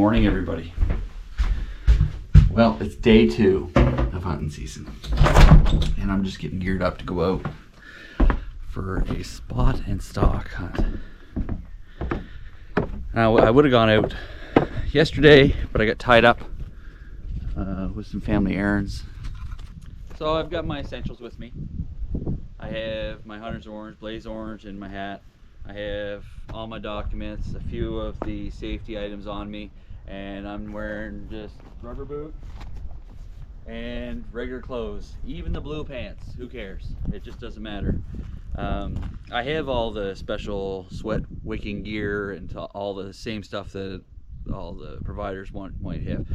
morning, everybody. Well, it's day 2 of hunting season, and I'm just getting geared up to go out for a spot and stalk hunt. Now, I would have gone out yesterday, but I got tied up with some family errands. So I've got my essentials with me. I have my hunter's orange, blaze orange in my hat. I have all my documents, a few of the safety items on me, and I'm wearing just rubber boots and regular clothes. Even the blue pants, who cares? It just doesn't matter. I have all the special sweat wicking gear and all the same stuff that all the providers might have.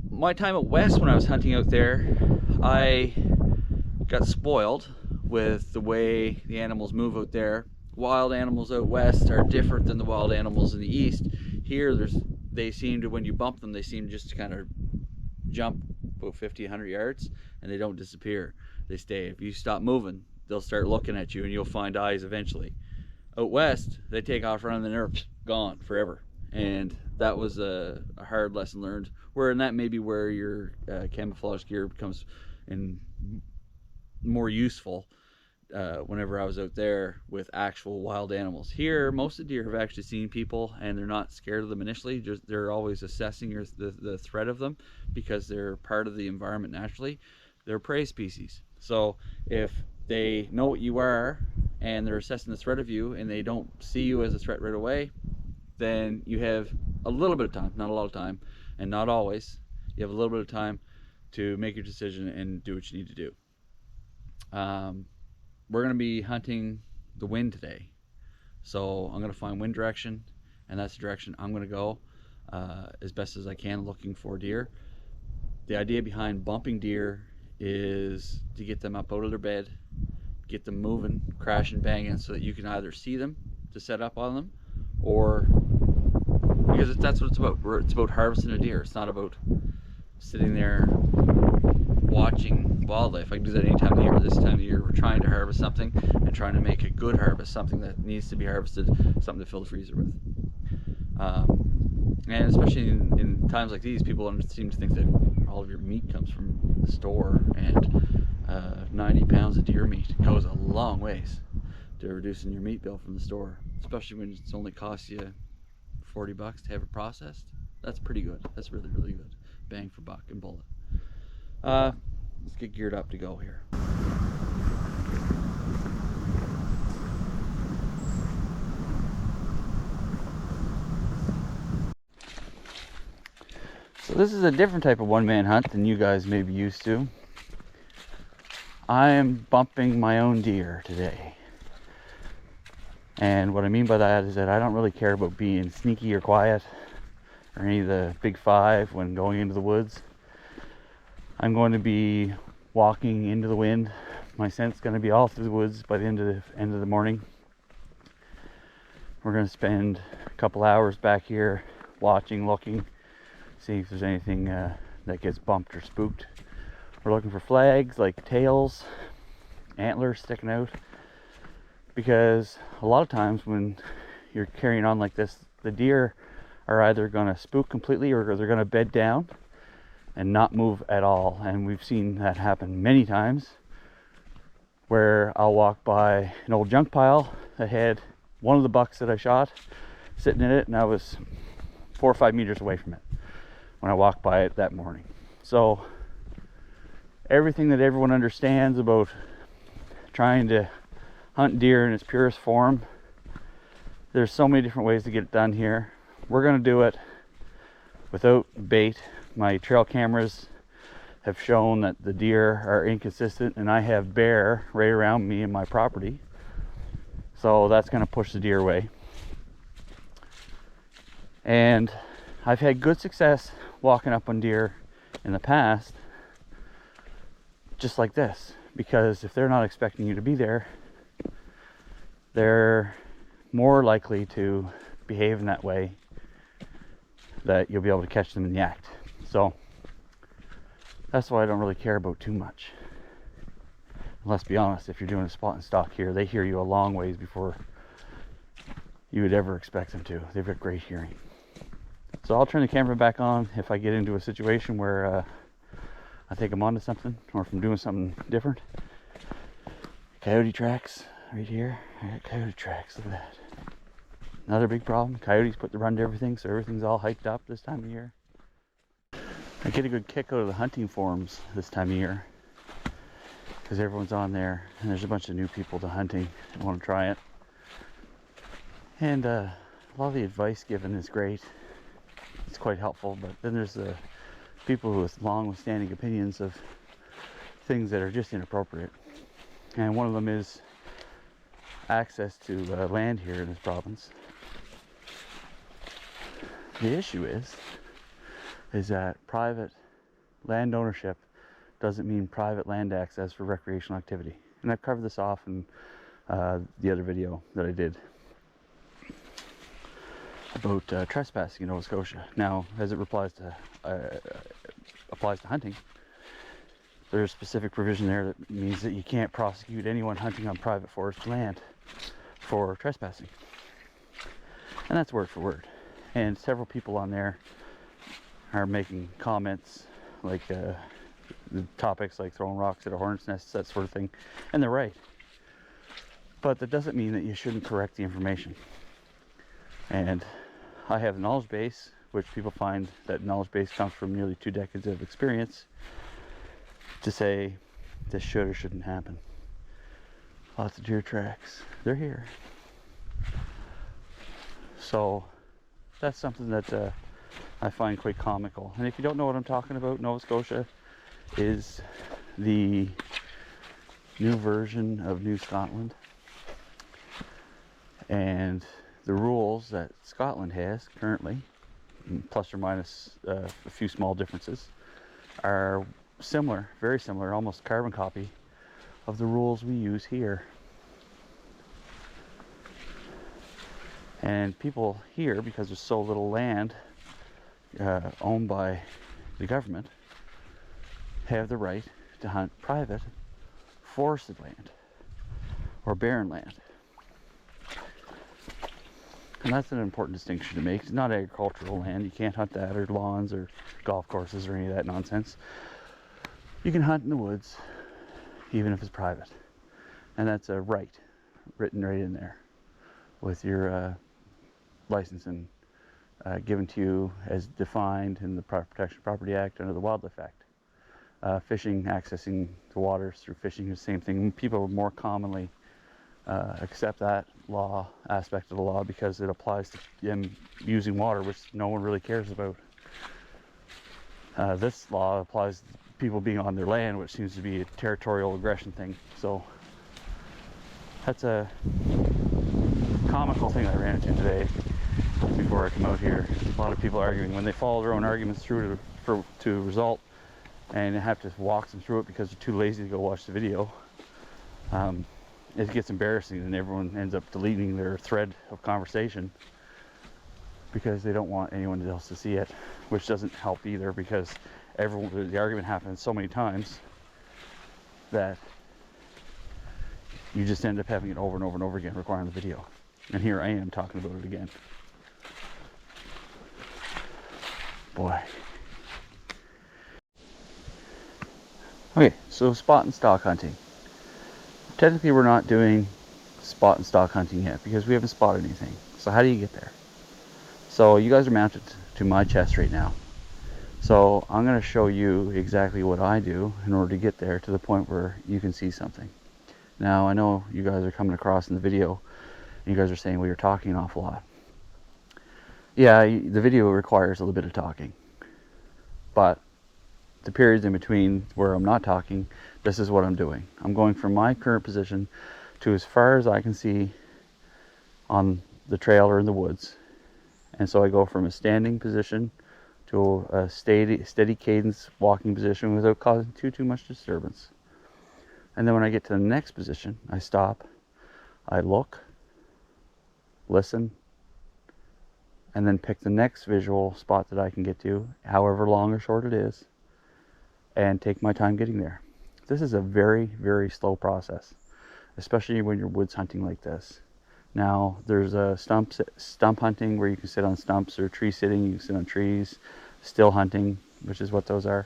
My time out west, when I was hunting out there, I got spoiled with the way the animals move out there. Wild animals out west are different than the wild animals in the east. Here, they seem to, when you bump them, they seem just to kind of jump about 50, 100 yards, and they don't disappear. They stay. If you stop moving, they'll start looking at you, and you'll find eyes eventually. Out west, they take off running, and they're gone forever. And that was a hard lesson learned. And that may be where your camouflage gear becomes more useful. Whenever I was out there with actual wild animals. Here, most of the deer have actually seen people, and they're not scared of them initially. They're always assessing the threat of them because they're part of the environment naturally. They're prey species. So if they know what you are and they're assessing the threat of you and they don't see you as a threat right away, then you have a little bit of time, not a lot of time, and not always. You have a little bit of time to make your decision and do what you need to do. We're going to be hunting the wind today, so I'm going to find wind direction, and that's the direction I'm going to go as best as I can, looking for deer. The idea behind bumping deer is to get them up out of their bed, get them moving, crashing, banging, so that you can either see them to set up on them, or because that's what it's about. It's about harvesting a deer. It's not about sitting there watching wildlife. I can do that any time of the year. This time of the year, we're trying to harvest something and trying to make a good harvest, something that needs to be harvested, something to fill the freezer with. And especially in times like these, people seem to think that all of your meat comes from the store, and 90 pounds of deer meat goes a long ways to reducing your meat bill from the store, especially when it's only costs you $40 to have it processed. That's pretty good. That's really, really good. Bang for buck and bullet. Let's get geared up to go here. So this is a different type of one-man hunt than you guys may be used to. I am bumping my own deer today. And what I mean by that is that I don't really care about being sneaky or quiet or any of the big five when going into the woods. I'm going to be walking into the wind. My scent's going to be all through the woods by the end of the morning. We're going to spend a couple hours back here watching, looking, see if there's anything that gets bumped or spooked. We're looking for flags like tails, antlers sticking out, because a lot of times when you're carrying on like this, the deer are either going to spook completely or they're going to bed down and not move at all. And we've seen that happen many times, where I'll walk by an old junk pile that had one of the bucks that I shot sitting in it, and I was 4 or 5 meters away from it when I walked by it that morning. So everything that everyone understands about trying to hunt deer in its purest form, there's so many different ways to get it done here. We're going to do it without bait. My trail cameras have shown that the deer are inconsistent, and I have bear right around me and my property, so that's going to push the deer away. And I've had good success walking up on deer in the past just like this, because if they're not expecting you to be there, they're more likely to behave in that way that you'll be able to catch them in the act. So that's why I don't really care about too much. And let's be honest, if you're doing a spot and stalk here, they hear you a long ways before you would ever expect them to. They've got great hearing. So I'll turn the camera back on if I get into a situation where I think I'm onto something, or if I'm doing something different. Coyote tracks right here. I got coyote tracks. Look at that. Another big problem. Coyotes put the run to everything, so everything's all hiked up this time of year. I get a good kick out of the hunting forums this time of year because everyone's on there, and there's a bunch of new people to hunting that want to try it. And a lot of the advice given is great. It's quite helpful, but then there's the people with long-standing opinions of things that are just inappropriate. And one of them is access to land here in this province. The issue is that private land ownership doesn't mean private land access for recreational activity. And I've covered this off in the other video that I did about trespassing in Nova Scotia. Now, as it applies to hunting, there's a specific provision there that means that you can't prosecute anyone hunting on private forest land for trespassing. And that's word for word. And several people on there are making comments like the topics like throwing rocks at a hornet's nest, that sort of thing. And they're right. But that doesn't mean that you shouldn't correct the information. And I have a knowledge base, which people find that knowledge base comes from nearly 2 decades of experience, to say this should or shouldn't happen. Lots of deer tracks. They're here. So that's something that I find quite comical. And if you don't know what I'm talking about, Nova Scotia is the new version of New Scotland. And the rules that Scotland has currently, plus or minus a few small differences, are similar, very similar, almost carbon copy of the rules we use here. And people here, because there's so little land owned by the government, have the right to hunt private forested land or barren land. And that's an important distinction to make. It's not agricultural land. You can't hunt that, or lawns, or golf courses, or any of that nonsense. You can hunt in the woods, even if it's private. And that's a right, written right in there, with your licensing given to you as defined in the Protection of Property Act under the Wildlife Act. Fishing, accessing the waters through fishing is the same thing. People more commonly accept that law aspect of the law because it applies to them using water, which no one really cares about. This law applies to people being on their land, which seems to be a territorial aggression thing. So that's a comical thing I ran into today before I come out here. A lot of people arguing when they follow their own arguments through to result, and you have to walk them through it because they're too lazy to go watch the video. It gets embarrassing, and everyone ends up deleting their thread of conversation because they don't want anyone else to see it, which doesn't help either, because the argument happens so many times that you just end up having it over and over and over again, requiring the video. And here I am talking about it again. Boy. Okay, so spot and stalk hunting. Technically we're not doing spot and stalk hunting yet because we haven't spotted anything. So how do you get there? So you guys are mounted to my chest right now. So I'm going to show you exactly what I do in order to get there to the point where you can see something. Now I know you guys are coming across in the video and you guys are saying, well, you're talking an awful lot. Yeah, the video requires a little bit of talking. But the periods in between where I'm not talking, this is what I'm doing. I'm going from my current position to as far as I can see on the trail or in the woods. And so I go from a standing position to a steady cadence walking position without causing too much disturbance. And then when I get to the next position, I stop, I look, listen, and then pick the next visual spot that I can get to, however long or short it is, and take my time getting there. This is a very, very slow process, especially when you're woods hunting like this. Now there's a stump hunting where you can sit on stumps, or tree sitting, you can sit on trees, still hunting, which is what those are.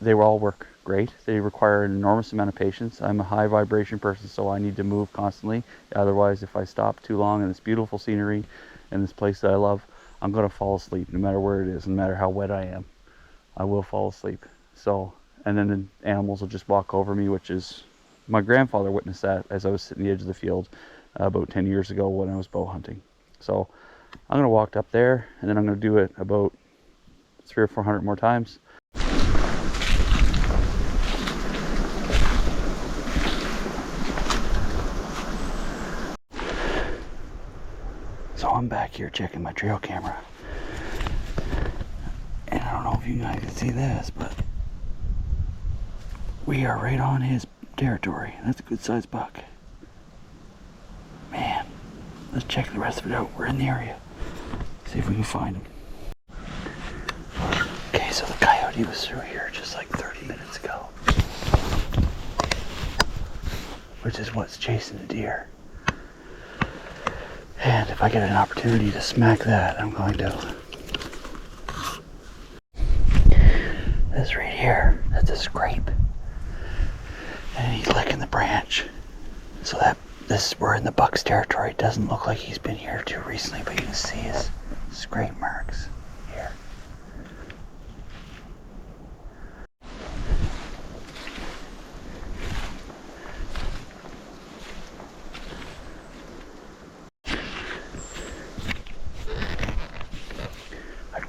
They all work great. They require an enormous amount of patience. I'm a high vibration person, so I need to move constantly. Otherwise, if I stop too long in this beautiful scenery in this place that I love, I'm going to fall asleep no matter where it is, no matter how wet I am. I will fall asleep. So, and then the animals will just walk over me, which is, my grandfather witnessed that as I was sitting at the edge of the field about 10 years ago when I was bow hunting. So I'm going to walk up there, and then I'm going to do it about 300 or 400 more times. So I'm back here checking my trail camera, and I don't know if you guys can see this, but we are right on his territory. That's a good sized buck. Man, let's check the rest of it out. We're in the area. See if we can find him. Okay, so the coyote was through here just like 30 minutes ago, which is what's chasing the deer. And if I get an opportunity to smack that, I'm going to. This right here, that's a scrape. And he's licking the branch. So that we're in the buck's territory. It doesn't look like he's been here too recently, but you can see his scrape marks here.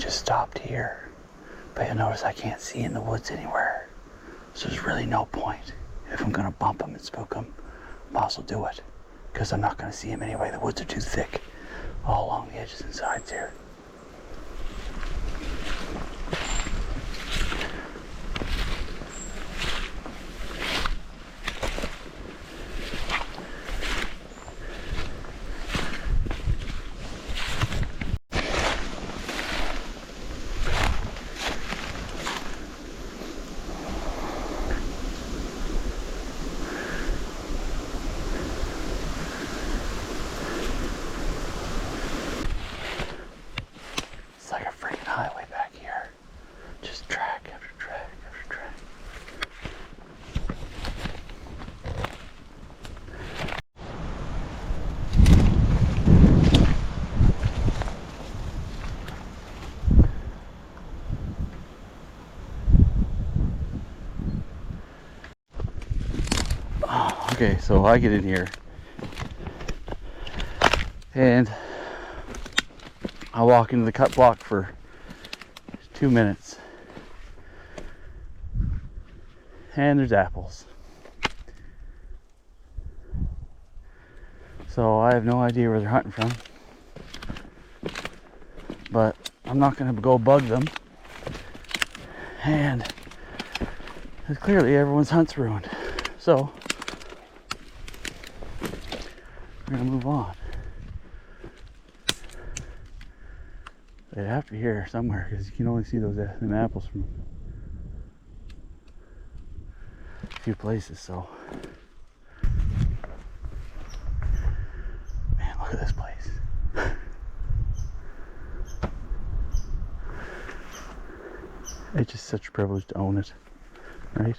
Stopped here, but you'll notice I can't see in the woods anywhere, so there's really no point. If I'm gonna bump him and spook him, I'll also do it, because I'm not gonna see him anyway. The woods are too thick all along the edges and sides here. Highway back here, just track after track after track. Oh, okay, so I get in here and I walk into the cut block for 2 minutes, and there's apples. So I have no idea where they're hunting from, but I'm not going to go bug them, and clearly everyone's hunt's ruined, so we're going to move on. They have to be here somewhere, because you can only see those them apples from a few places. So, man, look at this place. It's just such a privilege to own it, right?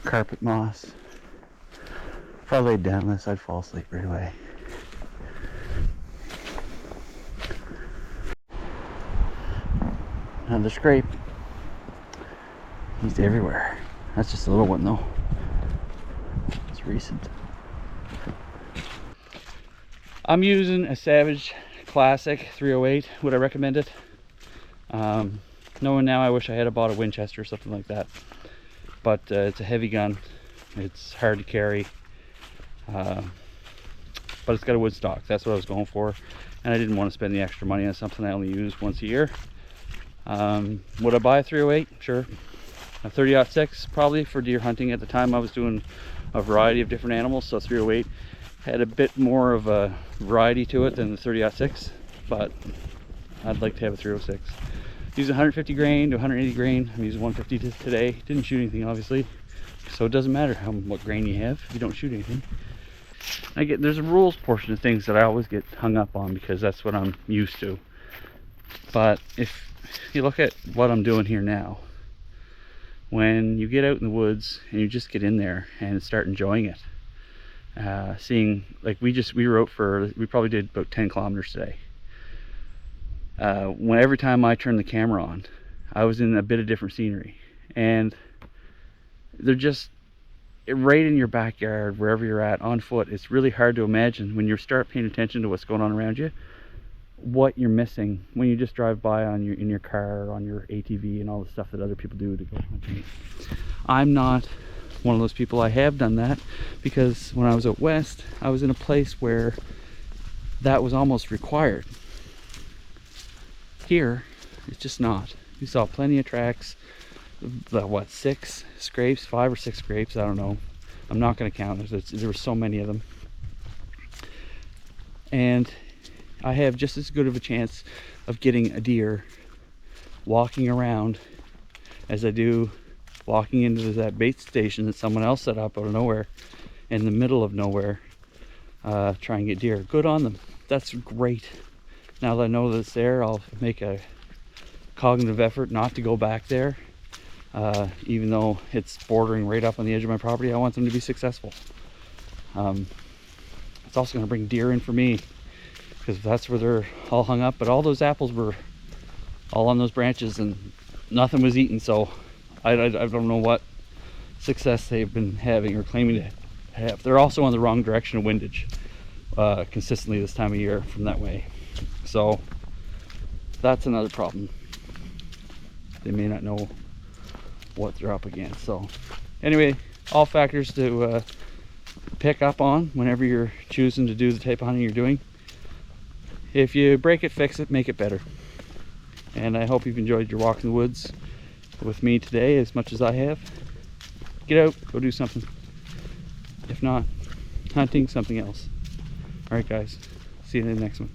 Carpet moss. If I laid down this, I'd fall asleep right away. Another scrape. He's everywhere. That's just a little one though. It's recent. I'm using a Savage Classic 308. Would I recommend it? Knowing now, I wish I had bought a Winchester or something like that. But it's a heavy gun. It's hard to carry. But it's got a wood stock. That's what I was going for. And I didn't want to spend the extra money on something I only use once a year. Would I buy a 308? Sure. A 30-06 probably for deer hunting. At the time I was doing a variety of different animals, so 308 had a bit more of a variety to it than the 30-06, but I'd like to have a 306. Use 150 grain to 180 grain. I'm using 150 today. Didn't shoot anything obviously, so it doesn't matter what grain you have if you don't shoot anything. There's a rules portion of things that I always get hung up on because that's what I'm used to. But if you look at what I'm doing here now, when you get out in the woods and you just get in there and start enjoying it, seeing, like we probably did about 10 kilometers today. Every time I turned the camera on, I was in a bit of different scenery, and they're just right in your backyard, wherever you're at, on foot. It's really hard to imagine when you start paying attention to what's going on around you, what you're missing when you just drive by in your car or on your ATV and all the stuff that other people do to go hunting. I'm not one of those people. I have done that because when I was out west, I was in a place where that was almost required. Here, it's just not. We saw plenty of tracks. What, 6 scrapes, 5 or 6 scrapes, I don't know. I'm not going to count. There were so many of them. And I have just as good of a chance of getting a deer walking around as I do walking into that bait station that someone else set up out of nowhere, in the middle of nowhere, try and get deer. Good on them. That's great. Now that I know that it's there, I'll make a cognitive effort not to go back there. Even though it's bordering right up on the edge of my property, I want them to be successful. It's also going to bring deer in for me, because that's where they're all hung up. But all those apples were all on those branches and nothing was eaten, so I don't know what success they've been having or claiming to have. They're also on the wrong direction of windage consistently this time of year from that way, so that's another problem. They may not know what they're up against. So anyway, all factors to pick up on whenever you're choosing to do the type of hunting you're doing. If you break it, fix it, make it better. And I hope you've enjoyed your walk in the woods with me today as much as I have. Get out, go do something. If not hunting, something else. All right guys, see you in the next one.